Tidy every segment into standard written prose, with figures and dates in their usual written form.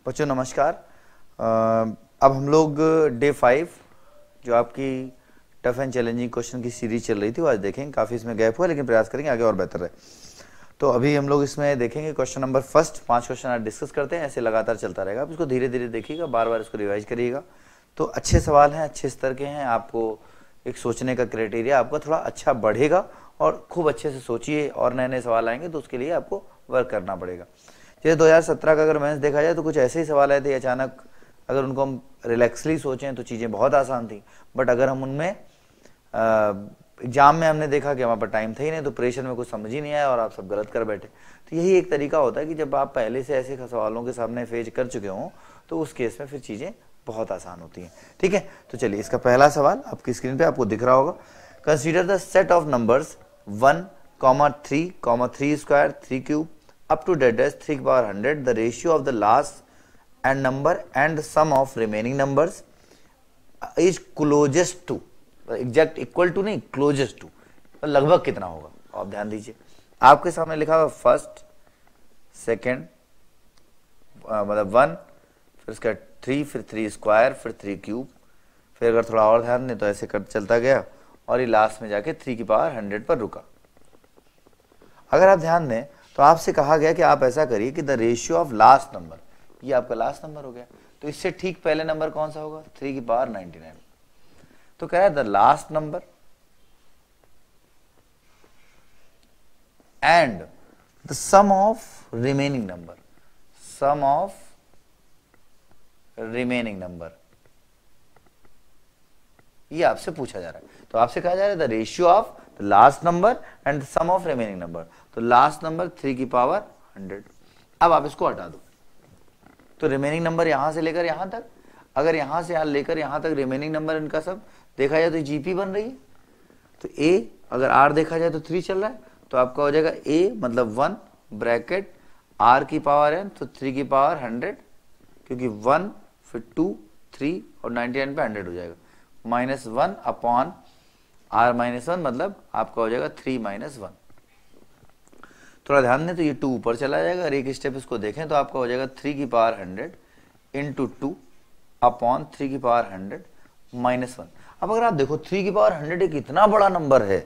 बच्चों नमस्कार। अब हम लोग डे 5 जो आपकी टफ एंड चैलेंजिंग क्वेश्चन की सीरीज चल रही थी वो आज देखेंगे। काफ़ी इसमें गैप हुआ लेकिन प्रयास करेंगे आगे और बेहतर रहे। तो अभी हम लोग इसमें देखेंगे क्वेश्चन नंबर फर्स्ट। 5 क्वेश्चन आज डिस्कस करते हैं, ऐसे लगातार चलता रहेगा। आप इसको धीरे धीरे देखिएगा, बार बार इसको रिवाइज करिएगा। तो अच्छे सवाल हैं, अच्छे स्तर के हैं। आपको एक सोचने का क्राइटेरिया आपका थोड़ा अच्छा बढ़ेगा और खूब अच्छे से सोचिए और नए नए सवाल आएंगे तो उसके लिए आपको वर्क करना पड़ेगा। जैसे 2017 का अगर मेंस देखा जाए तो कुछ ऐसे ही सवाल आए थे अचानक। अगर उनको हम रिलैक्सली सोचें तो चीज़ें बहुत आसान थी, बट अगर हम उनमें एग्जाम में हमने देखा कि हमारे पास टाइम था ही नहीं, तो प्रेशर में कुछ समझ ही नहीं आया और आप सब गलत कर बैठे। तो यही एक तरीका होता है कि जब आप पहले से ऐसे सवालों के सामने फेस कर चुके हों तो उस केस में फिर चीज़ें बहुत आसान होती हैं। ठीक है, तो चलिए इसका पहला सवाल आपकी स्क्रीन पे आपको दिख रहा होगा। Consider the set of numbers 1, 3, 3 square, 3 cube up to that dash 3 power 100, the ratio of the last and number and the sum of remaining numbers is closest to, exact equal to नहीं, closest to, तो लगभग कितना होगा। आप ध्यान दीजिए, आपके सामने लिखा हुआ फर्स्ट, सेकेंड, मतलब 1, फिर उसका 3, फिर 3 स्क्वायर, फिर 3 क्यूब, फिर अगर थोड़ा और ध्यान दें तो ऐसे कर चलता गया और ये लास्ट में जाके 3 की पावर 100 पर रुका। अगर आप ध्यान दें तो आपसे कहा गया कि आप ऐसा करिए कि the ratio of last number, ये आपका लास्ट नंबर हो गया, तो इससे ठीक पहले नंबर कौन सा होगा, 3 की पावर 99। तो कह रहा है the last number and the sum of remaining number, sum of remaining number, ये आपसे पूछा जा रहा है। तो आपसे कहा जा रहा है the ratio of the last number and the sum of remaining number. तो लास्ट नंबर 3 की पावर 100। अब आप इसको हटा दो तो रिमेनिंग नंबर यहां से लेकर यहां तक, अगर यहां से लेकर यहां तक रिमेनिंग नंबर इनका सब देखा जाए तो जीपी बन रही है। तो ए अगर आर देखा जाए तो 3 चल रहा है, तो आपका हो जाएगा ए मतलब 1 ब्रैकेट आर की पावर एन, तो 3 की पावर 100, क्योंकि 1 फिर 2 3 और 99 पे 100 हो जाएगा, -1 अपॉन आर -1 मतलब आपका हो जाएगा 3 - 1। थोड़ा ध्यान दें तो ये 2 ऊपर चला जाएगा और एक स्टेप इसको देखें तो आपका हो जाएगा 3 की पावर 100 इंटू 2 अपॉन 3 की पावर 100 -1। अब अगर आप देखो 3 की पावर 100 एक इतना बड़ा नंबर है,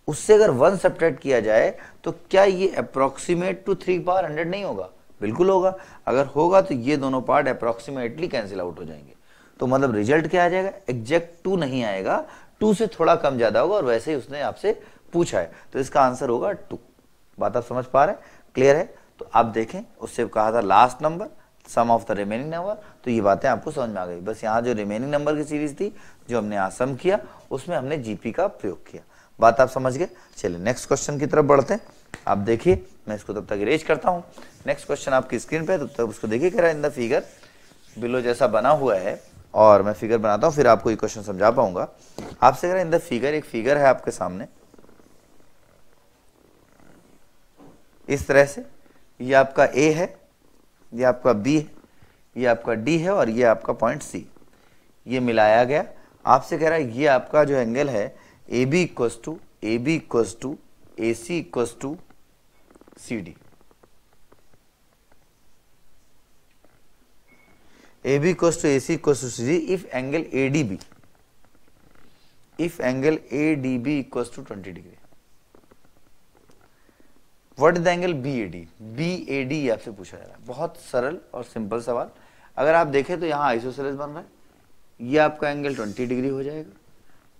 उससे अगर 1 सब्ट्रैक्ट किया जाए तो क्या ये अप्रोक्सीमेट टू 3 की पावर 100 नहीं होगा? बिल्कुल होगा। अगर होगा तो ये दोनों पार्ट अप्रोक्सीमेटली कैंसिल आउट हो जाएंगे। तो मतलब रिजल्ट क्या आ जाएगा, एग्जैक्ट 2 नहीं आएगा, 2 से थोड़ा कम ज्यादा होगा और वैसे ही उसने आपसे पूछा है, तो इसका आंसर होगा 2। बात आप समझ पा रहे हैं, क्लियर है? तो आप देखें उससे कहा था last number sum of the remaining number, तो ये बातें आपको समझ में आ गई। बस यहाँ जो रिमेनिंग नंबर की सीरीज थी जो हमने यहाँ सम किया उसमें हमने जीपी का प्रयोग किया। बात आप समझ गए? चलिए नेक्स्ट क्वेश्चन की तरफ बढ़ते हैं। आप देखिए, मैं इसको तब तक इरेज करता हूँ। नेक्स्ट क्वेश्चन आपकी स्क्रीन पे, तब तक उसको देखिए। कह रहा है इन द फिगर बिलो जैसा बना हुआ है, और मैं फिगर बनाता हूँ फिर आपको ये क्वेश्चन समझा पाऊंगा। आपसे कह रहा है इन द फिगर, एक फिगर है आपके सामने इस तरह से, ये आपका ए है, ये आपका बी है, ये आपका डी है और ये आपका पॉइंट सी, ये मिलाया गया। आपसे कह रहा है ये आपका जो एंगल है A B equals to A C equals to C D, A B equals to A C equals to C D if angle A D B, if angle A D B equals to 20 degree. What is the angle B A D? B A D आपसे पूछा जा रहा है। बहुत सरल और simple सवाल। अगर आप देखें तो यहाँ आइसोसेलेस बन रहा है, ये आपका एंगल 20 डिग्री हो जाएगा,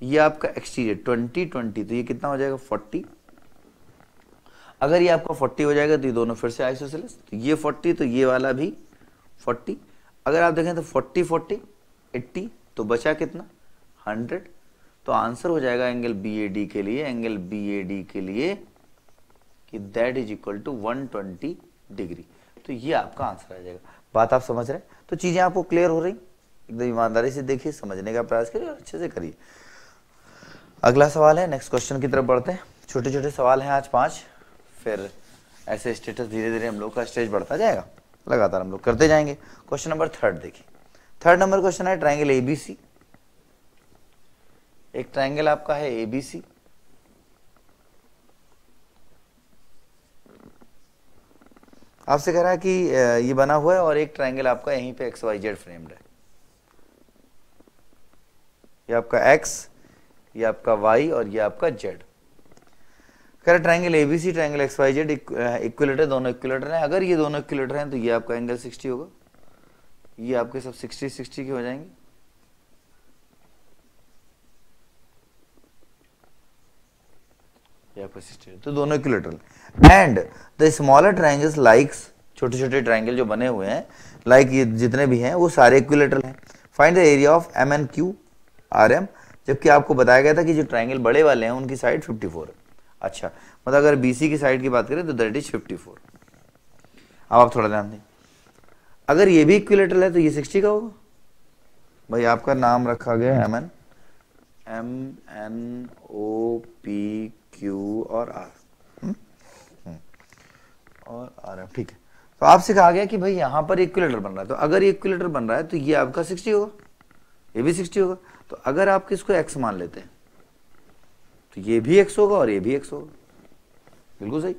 ये आपका एक्सटीरियर 20 तो ये कितना हो जाएगा 40। अगर ये आपका 40 हो जाएगा तो ये दोनों फिर से आइसोसेलेस, तो ये 40 तो ये वाला भी 40। अगर आप देखें तो 40 40 80, तो बचा कितना 100। तो आंसर हो जाएगा एंगल बी ए डी के लिए, एंगल बी ए डी के लिए कि that is equal to 120 degree. तो ये आपका आंसर आ जाएगा। बात आप समझ रहे हैं? तो चीजें आपको क्लियर हो रही, एकदम ईमानदारी से देखिए, समझने का प्रयास करिए और अच्छे से करिए। अगला सवाल है, नेक्स्ट क्वेश्चन की तरफ बढ़ते हैं। छोटे छोटे सवाल हैं आज 5, फिर ऐसे स्टेटस धीरे धीरे हम लोग का स्टेज बढ़ता जाएगा, लगातार हम लोग करते जाएंगे। क्वेश्चन नंबर 3 देखिए। 3 नंबर क्वेश्चन है ट्राइंगल एबीसी। एक ट्राइंगल आपका है एबीसी, आपसे कह रहा है कि ये बना हुआ है और एक ट्रायंगल आपका यहीं पे एक्स वाई जेड फ्रेम्ड है, ये आपका एक्स, ये आपका वाई और ये आपका जेड। कह रहा triangle A B C, triangle X Y Z equilateral, दोनों इक्विलेटर हैं। अगर ये दोनों इक्विलेटर हैं तो ये आपका एंगल 60 होगा, ये आपके सब 60 के हो जाएंगे। ये आपका 60, तो दोनों equilateral. And the smaller triangles likes, छोटे छोटे ट्रायंगल जो बने हुए हैं लाइक ये जितने भी हैं वो सारे इक्विलेटरल हैं। Find the area of M N Q R M, जबकि आपको बताया गया था कि जो ट्रायंगल बड़े वाले हैं उनकी साइड 54 है। अच्छा, मतलब अगर बीसी की साइड की बात करें तो दैट इज 54। अब आप थोड़ा ध्यान दें, अगर ये भी इक्विलेटरल है तो ये 60 का होगा। भाई आपका नाम रखा गया M N O P Q और आर और आर एम, ठीक है। तो आपसे कहा गया कि भाई यहां पर इक्विलेटर बन रहा है, तो अगर ये इक्विलेटर बन रहा है तो ये आपका 60 होगा, ये भी 60 होगा। तो अगर आप किसको x मान लेते हैं तो ये भी x होगा और ये भी x होगा, बिल्कुल सही।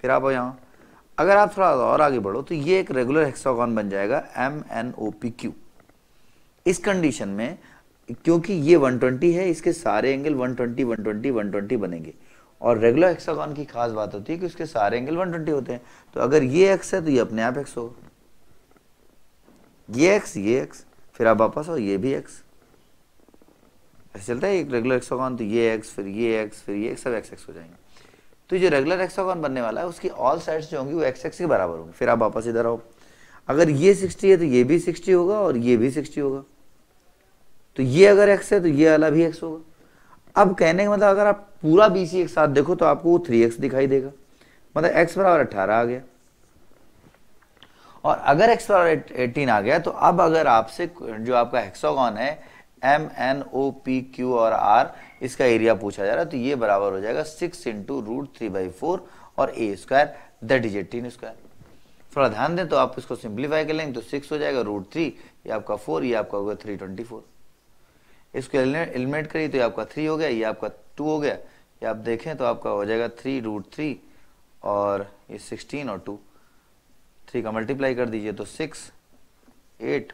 फिर आप यहां अगर आप थोड़ा और आगे बढ़ो तो ये एक रेगुलर हेक्सागोन बन जाएगा MNOPQ। इस कंडीशन में क्योंकि ये 120 है, इसके सारे एंगल 120 120 120 बनेंगे, और रेगुलर हेक्सागोन की खास बात होती है कि उसके सारे एंगल 120 होते हैं। तो अगर ये x है तो ये अपने आप x होगा, ये x, फिर आप वापस हो ये भी x, ऐसे चलता है एक रेगुलर हेक्सागोन। तो ये x, फिर ये x, फिर ये x, सब x हो जाएंगे। तो जो रेगुलर हेक्सागोन बनने वाला है उसकी ऑल साइड्स जो होंगी वो x के बराबर होंगी। फिर आप वापस इधर आओ, अगर ये 60 है तो ये भी 60 होगा और ये भी 60 होगा। तो ये अगर x है तो ये वाला भी x होगा। अब कहने का मतलब अगर आप पूरा BC एक साथ देखो तो आपको वो 3x दिखाई देगा, मतलब x बराबर 18 आ गया। और अगर x बराबर 18 आ गया तो अब अगर आपसे जो आपका हेक्सागोन है MNOPQ और R, इसका एरिया पूछा जा रहा है तो ये बराबर हो जाएगा 6 इंटू √3/4 और A², दैट इज 18 स्क्वायर। थोड़ा ध्यान दें तो आप इसको सिंप्लीफाई कर लेंगे तो 6 हो जाएगा, √3 ये आपका 4, ये आपका होगा 324। इसको एलिमिनेट करिए तो ये आपका 3 हो गया, ये आपका 2 हो गया। ये आप देखें तो आपका हो जाएगा 3√3 और ये 16 और 2, 3 का मल्टीप्लाई कर दीजिए तो 6 8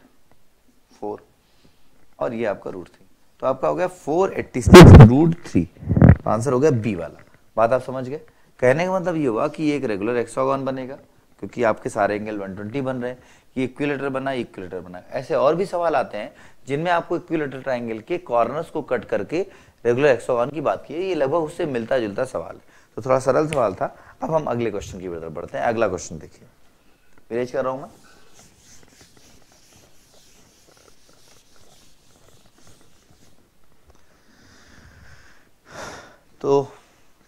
4 और ये आपका √3, तो आपका हो गया 486 √3। आंसर हो गया बी वाला। बात आप समझ गए? कहने का मतलब ये हुआ कि ये एक रेगुलर हेक्सागोन बनेगा क्योंकि आपके सारे एंगल 120 बन रहे हैं, ये इक्विलेटर बना, इक्विलेटर बना। ऐसे और भी सवाल आते हैं जिनमें आपको इक्विलेटर ट्राइंगल के कॉर्नर्स को कट करके रेगुलर हेक्सागोन की बात की है। ये लगभग उससे मिलता जुलता सवाल है, तो थोड़ा सरल सवाल था। अब हम अगले क्वेश्चन की तरफ बढ़ते हैं। अगला क्वेश्चन देखिए, विरेज कर रहा हूं मैं। तो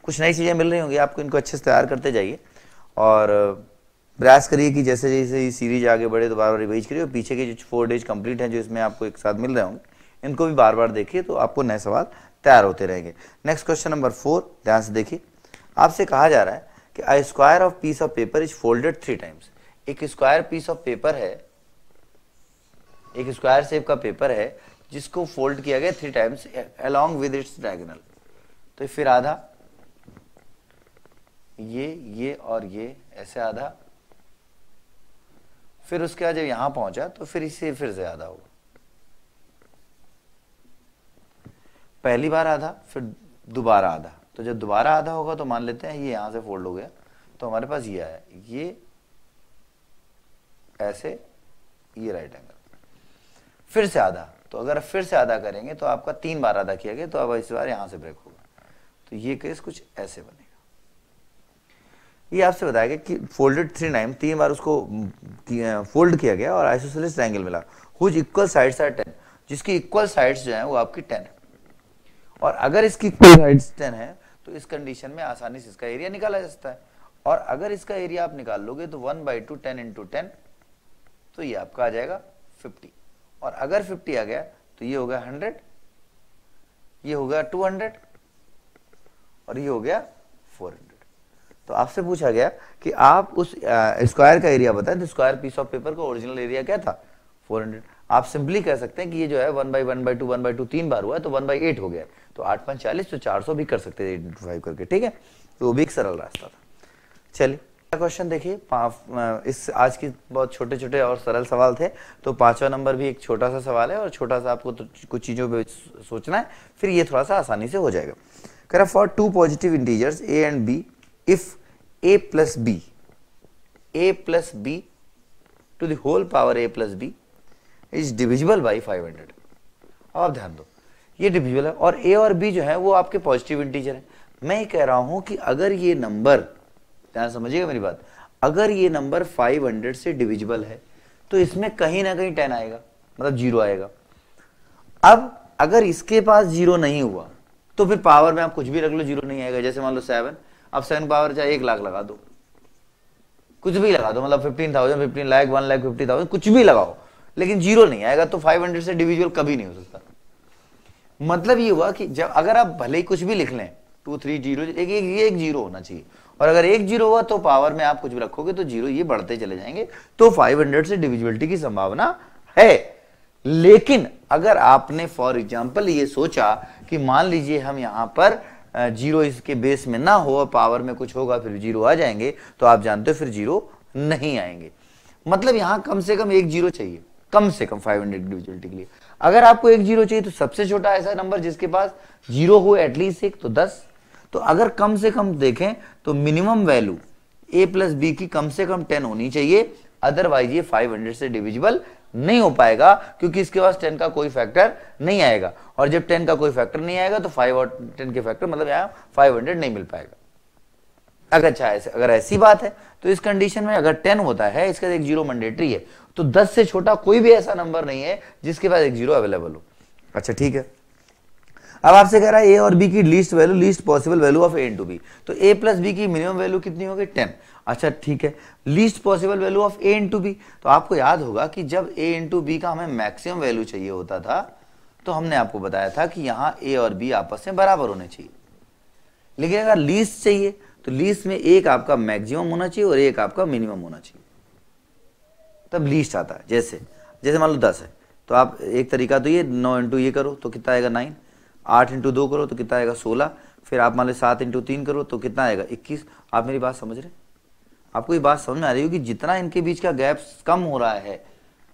कुछ नई चीज़ें मिल रही होंगी आपको, इनको अच्छे से तैयार करते जाइए और प्रयास करिए कि जैसे जैसे ये सीरीज आगे बढ़े तो बार बार रिवाइज करिए। और पीछे के जो 4 डेज कंप्लीट हैं जो इसमें आपको एक साथ मिल रहे होंगे, इनको भी बार बार देखिए तो आपको नए सवाल तैयार होते रहेंगे। नेक्स्ट क्वेश्चन नंबर 4, ध्यान से देखिए। आपसे कहा जा रहा है कि a square of peace of paper is folded 3 times. एक स्क्वायर पीस ऑफ पेपर है, एक स्क्वायर शेप का पेपर है जिसको फोल्ड किया गया 3 times along with its diagonal. तो फिर आधा, ये और ये ऐसे आधा, फिर उसके बाद जब यहां पहुंचा तो फिर इसे फिर से आधा होगा। पहली बार आधा, फिर दोबारा आधा। तो जब दोबारा आधा होगा तो मान लेते हैं ये यहां से फोल्ड हो गया, तो हमारे पास ये आया, ये ऐसे, ये राइट एंगल। फिर से आधा, तो अगर फिर से आधा करेंगे तो आपका 3 बार आधा किया गया, तो अब इस बार यहां से ब्रेक होगा। तो ये केस कुछ ऐसे बनेगा। ये आपसे बताया गया कि फोल्डेड 3 टाइम, 3 बार उसको फोल्ड किया गया और आइसोसेलेस ट्रायंगल मिला हुज इक्वल साइड्स आर 10, जिसकी इक्वल साइड्स जो है वो आपकी 10 है। और अगर इसकी इक्वल साइड्स 10 है तो इस कंडीशन में आसानी से इसका एरिया निकाला जा सकता है। और अगर इसका एरिया आप निकाल लोगे तो 1/2 10 × 10, तो ये आपका आ जाएगा 50। और अगर 50 आ गया तो ये हो गया 100, ये हो गया 200 और ये हो गया 400। तो आपसे पूछा गया कि आप उस स्क्वायर का एरिया बताएं, तो स्क्वायर पीस ऑफ पेपर का ओरिजिनल एरिया क्या था? 400। आप सिंपली कह सकते हैं कि ये जो है 1/1/2 1/2 3 बार हुआ है तो 1/8 हो गया, तो 8 5 40, तो 400 भी कर सकते हैं 8 × 5 करके, ठीक है। तो वो भी एक सरल रास्ता था। चलिए क्वेश्चन देखिए, इस आज की बहुत छोटे छोटे और सरल सवाल थे, तो 5वां नंबर भी एक छोटा सा सवाल है और छोटा सा आपको तो कुछ चीजों पे सोचना है, फिर ये थोड़ा सा आसानी से हो जाएगा। कह रहा for two positive integers a and b, if a plus b to the whole power a plus b is divisible by 500। अब आप ध्यान दो, ये डिविजिबल है और a और b जो है वो आपके पॉजिटिव इंटीजर है। मैं ये कह रहा हूं कि अगर ये नंबर, ध्यान समझिएगा मेरी बात, अगर ये नंबर 500 से डिविजिबल है तो इसमें कहीं ना कहीं 10 आएगा, मतलब 0 आएगा। अब अगर इसके पास 0 नहीं हुआ तो फिर पावर में आप कुछ भी रख लो, 0 नहीं आएगा। जैसे मान लो 7, अब 7 पावर चाहे 1 लाख लगा दो, कुछ भी लगा दो, मतलब 15,000, 15 लाख, 1,50,000, कुछ भी लगाओ, लेकिन 0 नहीं आएगा, तो 500 से डिविजिबल कभी नहीं हो सकता। मतलब ये हुआ कि जब अगर आप भले ही कुछ भी लिख लें, 2 3 0, एक 0 होना चाहिए, और अगर एक 0 हुआ तो पावर में आप कुछ भी रखोगे तो 0 ये बढ़ते चले जाएंगे, तो 500 से डिविजिबिलिटी की संभावना है। लेकिन अगर आपने फॉर एग्जांपल ये सोचा कि मान लीजिए हम यहां पर 0 इसके बेस में ना हो और पावर में कुछ होगा फिर 0 आ जाएंगे, तो आप जानते हो फिर 0 नहीं आएंगे। मतलब यहां कम से कम एक 0 चाहिए, कम से कम 500 डिविजिबिलिटी के लिए। अगर आपको एक 0 चाहिए तो सबसे छोटा ऐसा नंबर जिसके पास 0 हो एटलीस्ट एक, तो 10। तो अगर कम से कम देखें तो minimum value a plus B की कम से कम 10 होनी चाहिए, अदरवाइज ये 500 से डिविजिबल नहीं हो पाएगा, क्योंकि इसके पास 10 का कोई फैक्टर नहीं आएगा, और जब 10 का कोई फैक्टर नहीं आएगा तो 5 और 10 के फैक्टर, मतलब यहाँ 500 नहीं मिल पाएगा। अगर ऐसी बात है तो इस कंडीशन में अगर 10 होता है, इसका एक 0 मैंडेटरी है, तो 10 से छोटा कोई भी ऐसा नंबर नहीं है जिसके पास एक 0 अवेलेबल हो। अच्छा ठीक है, अब आपसे कह रहा है a और b की least value, least possible value of a into B, तो a प्लस b की मिनिमम वैल्यू कितनी होगी? 10। अच्छा ठीक है, least possible value of a into B, तो आपको याद होगा कि जब a इंटू बी का हमें मैक्सिमम वैल्यू चाहिए होता था तो हमने आपको बताया था कि यहाँ a और b आपस में बराबर होने चाहिए। लेकिन अगर लीस्ट चाहिए तो लीस्ट में एक आपका मैक्सिमम होना चाहिए और एक आपका मिनिमम होना चाहिए, तब लीस्ट आता है। जैसे मान लो 10 है, तो आप एक तरीका तो ये 9 इंटू ये करो तो कितना आएगा 9, 8 इंटू 2 करो तो कितना आएगा 16, फिर आप मान लो 7 इंटू 3 करो तो कितना आएगा 21। आप मेरी बात समझ रहे हैं? आपको ये बात समझ में आ रही हो कि जितना इनके बीच का गैप कम हो रहा है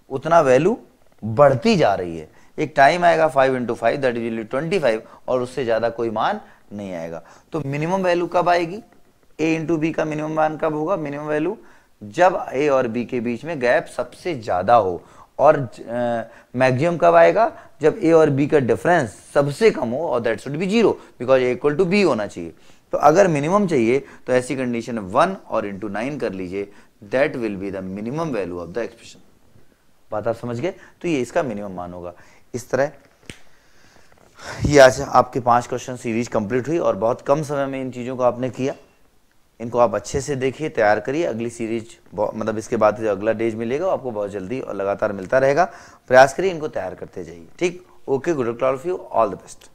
उतना वैल्यू बढ़ती जा रही है। एक टाइम आएगा 5 इंटू 5 दैट इज 25, और उससे ज्यादा कोई मान नहीं आएगा। तो मिनिमम वैल्यू कब आएगी? a इंटू बी का मिनिमम मान कब होगा? मिनिमम वैल्यू जब a और b के बीच में गैप सबसे ज्यादा हो, और मैक्सिमम कब आएगा? जब a और b का डिफरेंस सबसे कम हो, और that should be 0 because a equal to b होना चाहिए। तो अगर मिनिमम चाहिए तो ऐसी कंडीशन 1 और इंटू 9 कर लीजिए, that will be the minimum value of the expression. बात आप समझ गए? तो ये इसका मिनिमम मान होगा। इस तरह ये आज आपके 5 क्वेश्चन सीरीज कंप्लीट हुई, और बहुत कम समय में इन चीज़ों को आपने किया। इनको आप अच्छे से देखिए, तैयार करिए। अगली सीरीज मतलब इसके बाद जो अगला डेज मिलेगा आपको बहुत जल्दी और लगातार मिलता रहेगा। प्रयास करिए, इनको तैयार करते जाइए। ठीक, okay, good luck to all of you, all the best.